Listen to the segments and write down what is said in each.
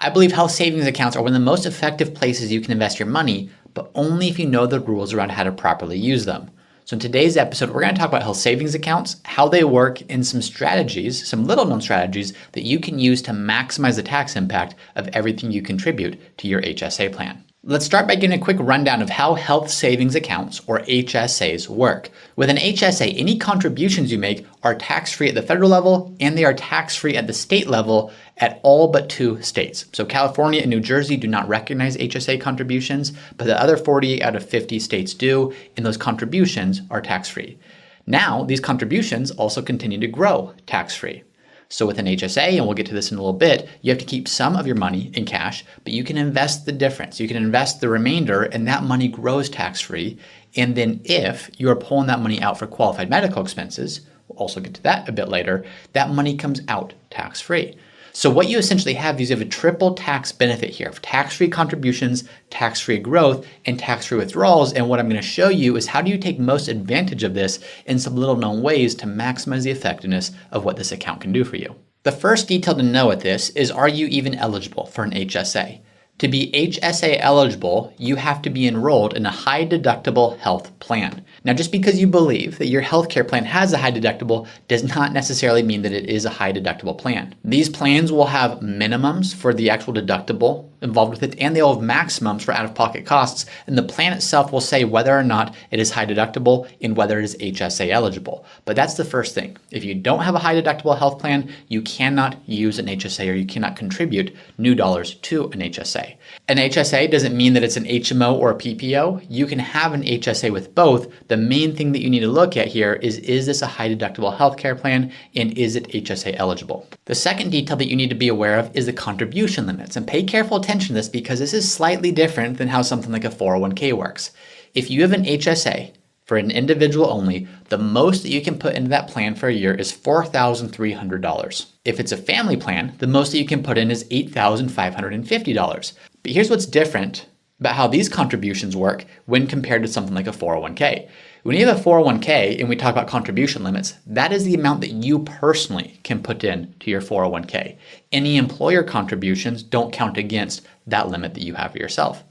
I believe health savings accounts are one of the most effective places you can invest your money, but only if you know the rules around how to properly use them. So in today's episode, we're going to talk about health savings accounts, how they work, and some strategies, some little known strategies that you can use to maximize the tax impact of everything you contribute to your HSA plan. Let's start by getting a quick rundown of how health savings accounts, or HSAs, work. With an HSA, any contributions you make are tax-free at the federal level, and they are tax-free at the state level at all but 2 states. So California and New Jersey do not recognize HSA contributions, but the other 48 out of 50 states do, and those contributions are tax-free. Now, these contributions also continue to grow tax-free. So with an HSA, and we'll get to this in a little bit, you have to keep some of your money in cash, but you can invest the difference. You can invest the remainder, and that money grows tax-free. And then if you are pulling that money out for qualified medical expenses, we'll also get to that a bit later, that money comes out tax-free. So what you essentially have is you have a triple tax benefit here of tax-free contributions, tax-free growth, and tax-free withdrawals. And what I'm going to show you is how do you take most advantage of this in some little known ways to maximize the effectiveness of what this account can do for you. The first detail to know with this is, are you even eligible for an HSA? To be HSA eligible, you have to be enrolled in a high deductible health plan. Now, just because you believe that your healthcare plan has a high deductible does not necessarily mean that it is a high deductible plan. These plans will have minimums for the actual deductible involved with it, and they'll have maximums for out-of-pocket costs, and the plan itself will say whether or not it is high deductible and whether it is HSA eligible. But that's the first thing. If you don't have a high deductible health plan, you cannot use an HSA, or you cannot contribute new dollars to an HSA. An HSA doesn't mean that it's an HMO or a PPO. You can have an HSA with both. The main thing that you need to look at here is this a high deductible healthcare plan, and is it HSA eligible? The second detail that you need to be aware of is the contribution limits, and pay careful attention to this because this is slightly different than how something like a 401k works. If you have an HSA for an individual only, the most that you can put into that plan for a year is $4,300. If it's a family plan, the most that you can put in is $8,550. But here's what's different about how these contributions work when compared to something like a 401k. When you have a 401k and we talk about contribution limits, that is the amount that you personally can put in to your 401k. Any employer contributions don't count against that limit that you have for yourself.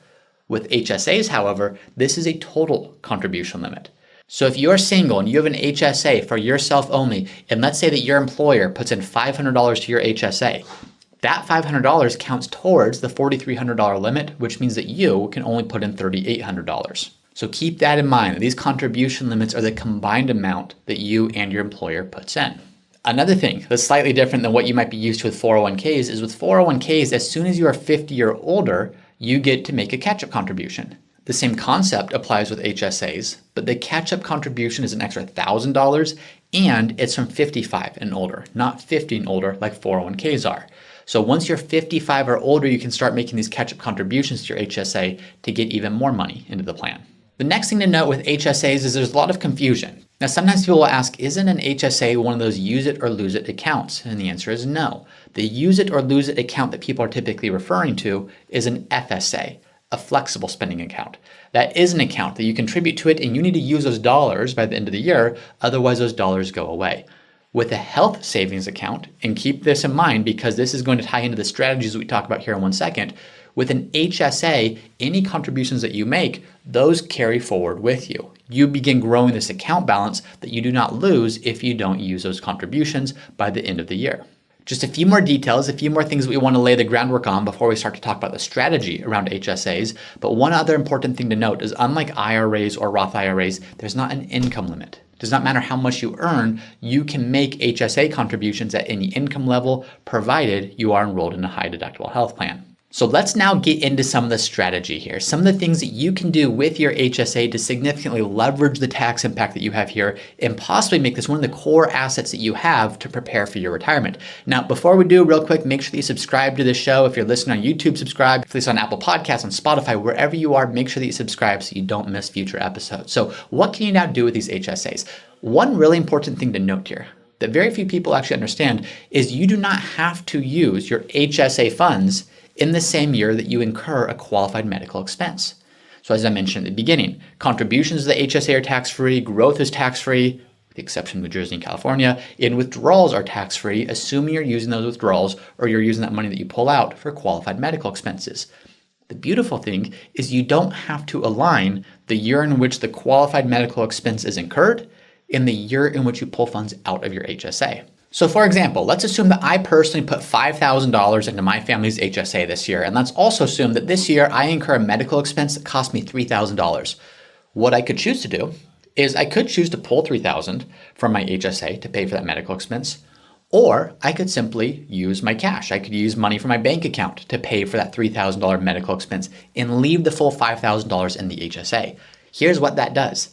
With HSAs, however, this is a total contribution limit. So if you're single and you have an HSA for yourself only, and let's say that your employer puts in $500 to your HSA, that $500 counts towards the $4,300 limit, which means that you can only put in $3,800. So keep that in mind. These contribution limits are the combined amount that you and your employer puts in. Another thing that's slightly different than what you might be used to with 401ks is with 401ks, as soon as you are 50 or older, you get to make a catch-up contribution. The same concept applies with HSAs, but the catch-up contribution is an extra $1,000, and it's from 55 and older, not 50 and older like 401ks are. So once you're 55 or older, you can start making these catch-up contributions to your HSA to get even more money into the plan. The next thing to note with HSAs is there's a lot of confusion. Now, sometimes people will ask, isn't an HSA one of those use it or lose it accounts? And the answer is no. The use it or lose it account that people are typically referring to is an FSA, a flexible spending account. That is an account that you contribute to it, and you need to use those dollars by the end of the year, otherwise those dollars go away. With a health savings account, and keep this in mind because this is going to tie into the strategies that we talk about here in 1 second, with an HSA, any contributions that you make, those carry forward with you. You begin growing this account balance that you do not lose if you don't use those contributions by the end of the year. Just a few more details, a few more things that we want to lay the groundwork on before we start to talk about the strategy around HSAs. But one other important thing to note is, unlike IRAs or Roth IRAs, there's not an income limit. It does not matter how much you earn, you can make HSA contributions at any income level, provided you are enrolled in a high deductible health plan. So let's now get into some of the strategy here, some of the things that you can do with your HSA to significantly leverage the tax impact that you have here and possibly make this one of the core assets that you have to prepare for your retirement. Now, before we do, real quick, make sure that you subscribe to the show. If you're listening on YouTube, subscribe. If you're listening on Apple Podcasts, on Spotify, wherever you are, make sure that you subscribe so you don't miss future episodes. So what can you now do with these HSAs? One really important thing to note here that very few people actually understand is you do not have to use your HSA funds in the same year that you incur a qualified medical expense. So as I mentioned at the beginning, contributions to the HSA are tax-free, growth is tax-free, the exception New Jersey and California, and withdrawals are tax-free, assuming you're using those withdrawals or you're using that money that you pull out for qualified medical expenses. The beautiful thing is you don't have to align the year in which the qualified medical expense is incurred in the year in which you pull funds out of your HSA. So for example, let's assume that I personally put $5,000 into my family's HSA this year, and let's also assume that this year I incur a medical expense that cost me $3,000. What I could choose to do is I could choose to pull $3,000 from my HSA to pay for that medical expense, or I could simply use my cash. I could use money from my bank account to pay for that $3,000 medical expense and leave the full $5,000 in the HSA. Here's what that does.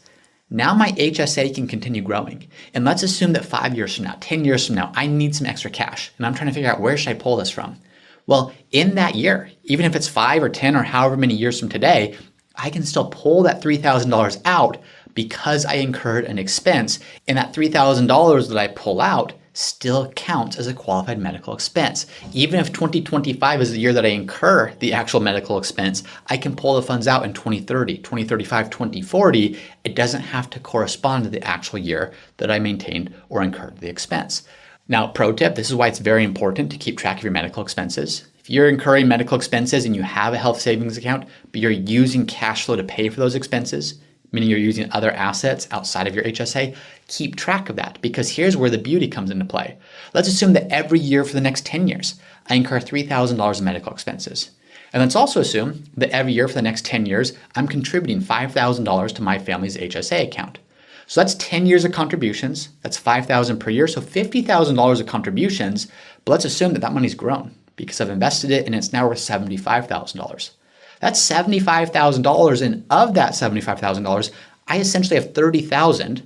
Now my HSA can continue growing. And let's assume that 5 years from now, 10 years from now, I need some extra cash and I'm trying to figure out where should I pull this from? Well, in that year, even if it's 5 or 10 or however many years from today, I can still pull that $3,000 out because I incurred an expense, and that $3,000 that I pull out still counts as a qualified medical expense. Even if 2025 is the year that I incur the actual medical expense, I can pull the funds out in 2030, 2035, 2040. It doesn't have to correspond to the actual year that I maintained or incurred the expense. Now, pro tip, this is why it's very important to keep track of your medical expenses. If you're incurring medical expenses and you have a health savings account, but you're using cash flow to pay for those expenses, meaning you're using other assets outside of your HSA, keep track of that, because here's where the beauty comes into play. Let's assume that every year for the next 10 years, I incur $3,000 in medical expenses. And let's also assume that every year for the next 10 years, I'm contributing $5,000 to my family's HSA account. So that's 10 years of contributions. That's $5,000 per year, so $50,000 of contributions. But let's assume that that money's grown because I've invested it and it's now worth $75,000. That's $75,000, and of that $75,000, I essentially have $30,000,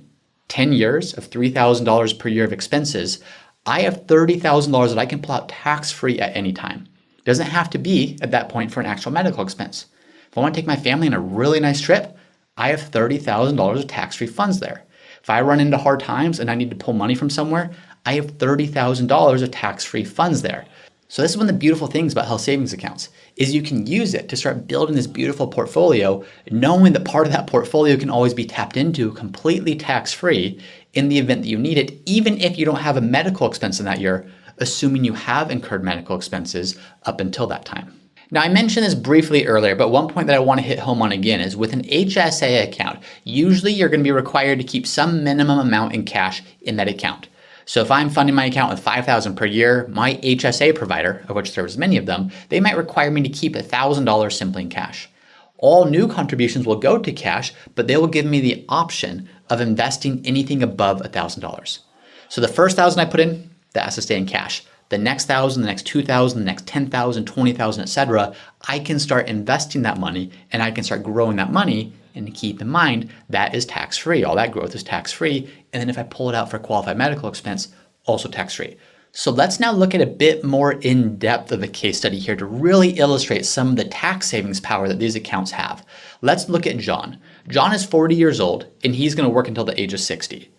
10 years of $3,000 per year of expenses. I have $30,000 that I can pull out tax-free at any time. It doesn't have to be at that point for an actual medical expense. If I want to take my family on a really nice trip, I have $30,000 of tax-free funds there. If I run into hard times and I need to pull money from somewhere, I have $30,000 of tax-free funds there. So this is one of the beautiful things about health savings accounts, is you can use it to start building this beautiful portfolio, knowing that part of that portfolio can always be tapped into completely tax-free in the event that you need it, even if you don't have a medical expense in that year, assuming you have incurred medical expenses up until that time. Now, I mentioned this briefly earlier, but one point that I want to hit home on again is with an HSA account, usually you're going to be required to keep some minimum amount in cash in that account. So if I'm funding my account with $5,000 per year, my HSA provider, of which there's many of them, they might require me to keep $1,000 simply in cash. All new contributions will go to cash, but they will give me the option of investing anything above $1,000. So the first $1,000 I put in, that has to stay in cash. The next $1,000, the next $2,000, the next $10,000, $20,000, etc., I can start investing that money and I can start growing that money. And keep in mind, that is tax-free. All that growth is tax-free. And then if I pull it out for qualified medical expense, also tax-free. So let's now look at a bit more in depth of a case study here to really illustrate some of the tax savings power that these accounts have. Let's look at John. John is 40 years old and he's going to work until the age of 60.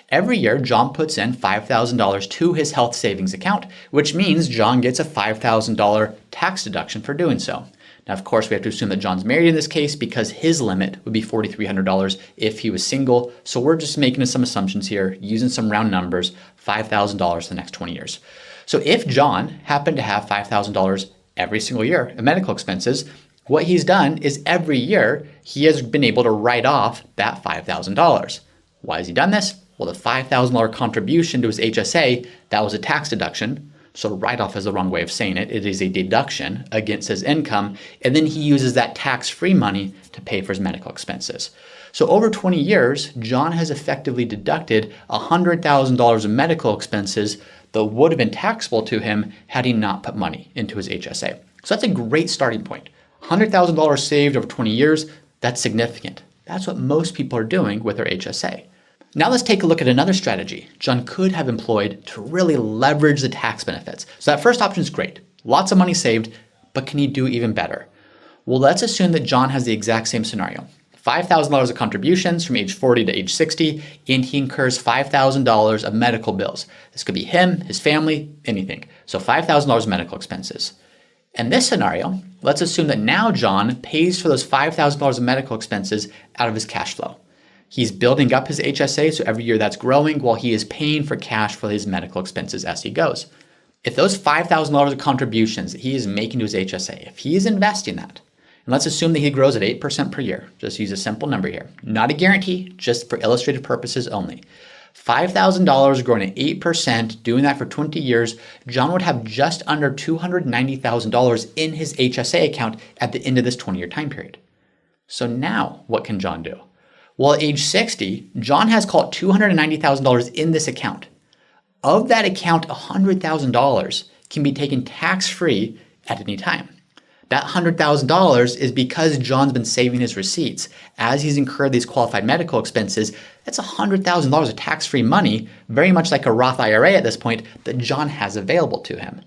Every year, John puts in $5,000 to his health savings account, which means John gets a $5,000 tax deduction for doing so. Now, of course, we have to assume that John's married in this case because his limit would be $4,300 if he was single. So we're just making some assumptions here, using some round numbers, $5,000 for the next 20 years. So if John happened to have $5,000 every single year of medical expenses, what he's done is every year he has been able to write off that $5,000. Why has he done this? Well, the $5,000 contribution to his HSA, that was a tax deduction. So write-off is the wrong way of saying it. It is a deduction against his income, and then he uses that tax-free money to pay for his medical expenses. So over 20 years, John has effectively deducted $100,000 of medical expenses that would have been taxable to him had he not put money into his HSA. So that's a great starting point. $100,000 saved over 20 years, that's significant. That's what most people are doing with their HSA. Now let's take a look at another strategy John could have employed to really leverage the tax benefits. So that first option is great. Lots of money saved, but can he do even better? Well, let's assume that John has the exact same scenario. $5,000 of contributions from age 40 to age 60, and he incurs $5,000 of medical bills. This could be him, his family, anything. So $5,000 medical expenses. In this scenario, let's assume that now John pays for those $5,000 of medical expenses out of his cash flow. He's building up his HSA, so every year that's growing while he is paying for cash for his medical expenses as he goes. If those $5,000 of contributions that he is making to his HSA, if he is investing that, and let's assume that he grows at 8% per year, just use a simple number here, not a guarantee, just for illustrative purposes only. $5,000 growing at 8%, doing that for 20 years, John would have just under $290,000 in his HSA account at the end of this 20-year time period. So now what can John do? Well, at age 60, John has called $290,000 in this account. Of that account, $100,000 can be taken tax-free at any time. That $100,000 is because John's been saving his receipts. As he's incurred these qualified medical expenses, that's $100,000 of tax-free money, very much like a Roth IRA at this point, that John has available to him.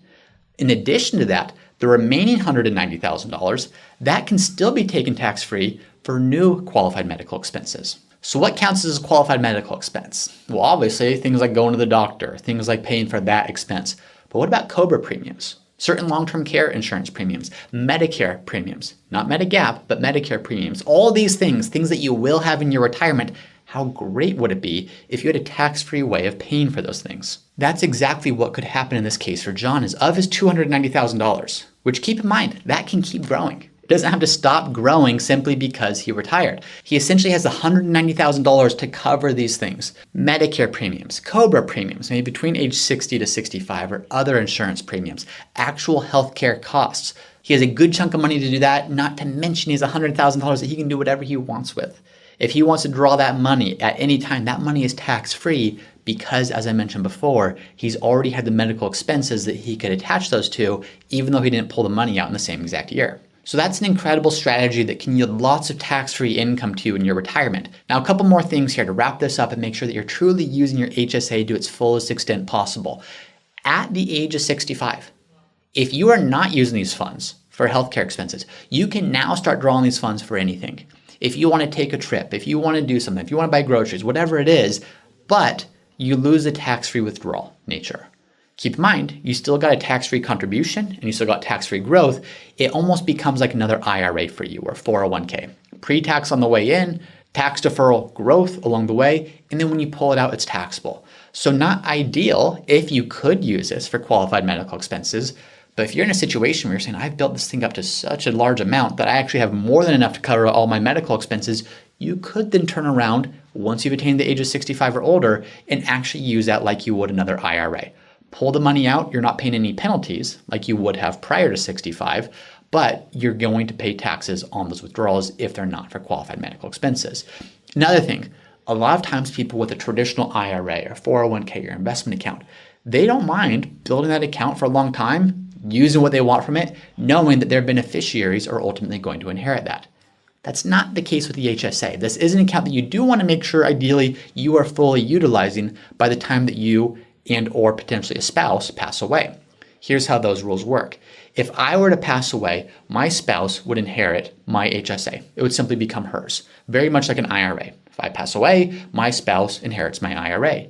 In addition to that, the remaining $190,000, that can still be taken tax-free for new qualified medical expenses. So what counts as a qualified medical expense? Well, obviously, things like going to the doctor, things like paying for that expense. But what about COBRA premiums? Certain long-term care insurance premiums, Medicare premiums, not Medigap, but Medicare premiums. All these things that you will have in your retirement, how great would it be if you had a tax-free way of paying for those things? That's exactly what could happen in this case for John, is of his $290,000, which keep in mind, that can keep growing. It doesn't have to stop growing simply because he retired. He essentially has $190,000 to cover these things. Medicare premiums, COBRA premiums, maybe between age 60 to 65, or other insurance premiums, actual healthcare costs. He has a good chunk of money to do that, not to mention he has $100,000 that he can do whatever he wants with. If he wants to draw that money at any time, that money is tax-free because, as I mentioned before, he's already had the medical expenses that he could attach those to, even though he didn't pull the money out in the same exact year. So that's an incredible strategy that can yield lots of tax-free income to you in your retirement. Now, a couple more things here to wrap this up and make sure that you're truly using your HSA to its fullest extent possible. At the age of 65, if you are not using these funds for healthcare expenses, you can now start drawing these funds for anything. If you want to take a trip, if you want to do something, if you want to buy groceries, whatever it is, but you lose the tax-free withdrawal nature. Keep in mind, you still got a tax-free contribution and you still got tax-free growth. It almost becomes like another IRA for you, or 401k. Pre-tax on the way in, tax deferral growth along the way, and then when you pull it out, it's taxable. So not ideal if you could use this for qualified medical expenses, but if you're in a situation where you're saying, I've built this thing up to such a large amount that I actually have more than enough to cover all my medical expenses, you could then turn around once you've attained the age of 65 or older and actually use that like you would another IRA. Pull the money out, you're not paying any penalties like you would have prior to 65, but you're going to pay taxes on those withdrawals if they're not for qualified medical expenses. Another thing, a lot of times people with a traditional IRA or 401k or investment account, they don't mind building that account for a long time, using what they want from it, knowing that their beneficiaries are ultimately going to inherit that. That's not the case with the HSA. This is an account that you do want to make sure ideally you are fully utilizing by the time that you and or potentially a spouse pass away. Here's how those rules work. If I were to pass away, my spouse would inherit my HSA. It would simply become hers, very much like an IRA. If I pass away, my spouse inherits my IRA.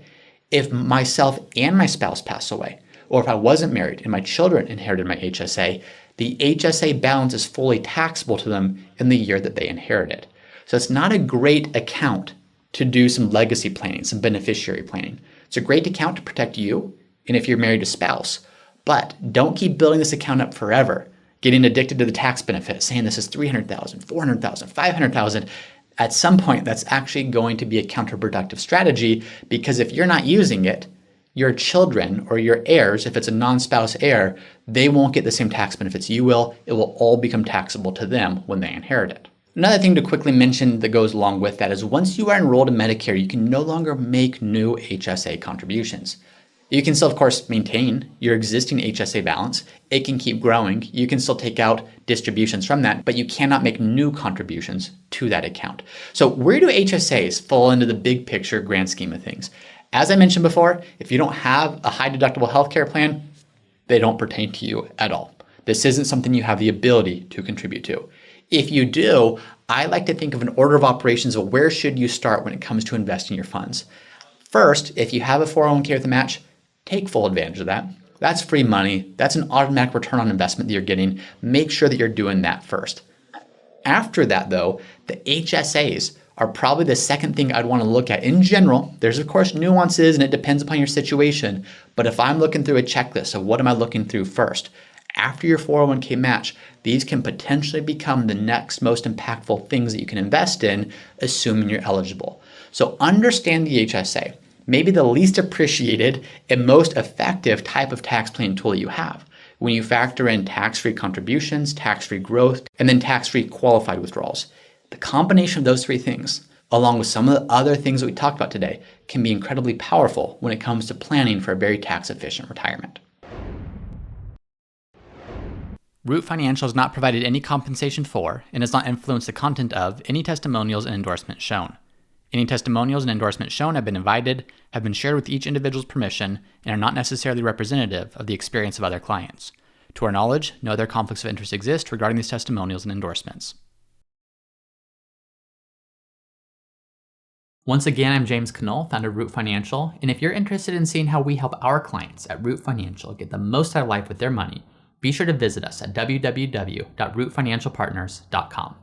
If myself and my spouse pass away, or if I wasn't married and my children inherited my HSA, the HSA balance is fully taxable to them in the year that they inherit it. So it's not a great account to do some legacy planning, some beneficiary planning. It's a great account to protect you, and if you're married to a spouse, but don't keep building this account up forever, getting addicted to the tax benefit, saying this is $300,000, $400,000, $500,000. At some point, that's actually going to be a counterproductive strategy, because if you're not using it, your children or your heirs, if it's a non-spouse heir, they won't get the same tax benefits you will. It will all become taxable to them when they inherit it. Another thing to quickly mention that goes along with that is once you are enrolled in Medicare, you can no longer make new HSA contributions. You can still, of course, maintain your existing HSA balance. It can keep growing. You can still take out distributions from that, but you cannot make new contributions to that account. So where do HSAs fall into the big picture grand scheme of things? As I mentioned before, if you don't have a high deductible healthcare plan, they don't pertain to you at all. This isn't something you have the ability to contribute to. If you do, I like to think of an order of operations of where should you start when it comes to investing your funds. First, if you have a 401k with a match, take full advantage of that. That's free money. That's an automatic return on investment that you're getting. Make sure that you're doing that first. After that, though, the HSAs are probably the second thing I'd want to look at in general. There's of course nuances and it depends upon your situation, but if I'm looking through a checklist of what am I looking through first, after your 401k match, these can potentially become the next most impactful things that you can invest in, assuming you're eligible. So understand the HSA, maybe the least appreciated and most effective type of tax planning tool you have. When you factor in tax-free contributions, tax-free growth, and then tax-free qualified withdrawals. The combination of those three things, along with some of the other things that we talked about today, can be incredibly powerful when it comes to planning for a very tax-efficient retirement. Root Financial has not provided any compensation for and has not influenced the content of any testimonials and endorsements shown. Any testimonials and endorsements shown have been invited, have been shared with each individual's permission, and are not necessarily representative of the experience of other clients. To our knowledge, no other conflicts of interest exist regarding these testimonials and endorsements. Once again, I'm James Knoll, founder of Root Financial, and if you're interested in seeing how we help our clients at Root Financial get the most out of life with their money, be sure to visit us at www.rootfinancialpartners.com.